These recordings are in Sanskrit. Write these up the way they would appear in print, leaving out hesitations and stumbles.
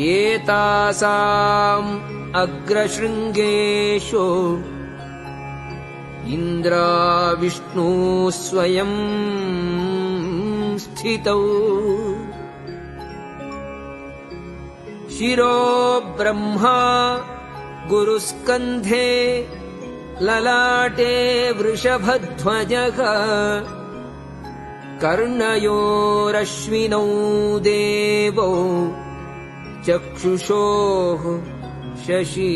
एतासाम् अग्रशृङ्गेषु इन्द्राविष्णु स्वयं स्थितौ शिरो ब्रह्मा गुरुस्कन्धे ललाटे वृषभध्वजः कर्णयोरश्विनौ देवौ चक्षुषोः शशिभास्करौ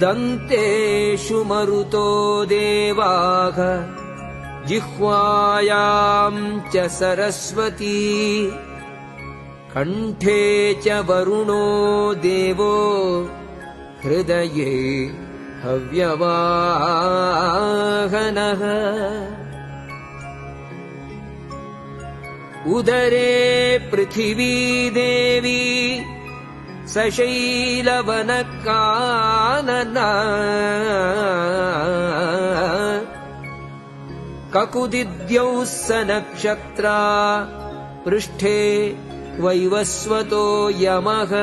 दन्तेषु मरुतो देवाः जिह्वायाम् च सरस्वती कण्ठे च वरुणो देवो हृदये हव्यवाहनः उदरे पृथिवी देवी सशैलवनकानना ककुदिद्यौ स नक्षत्रा पृष्ठे वैवस्वतो यमः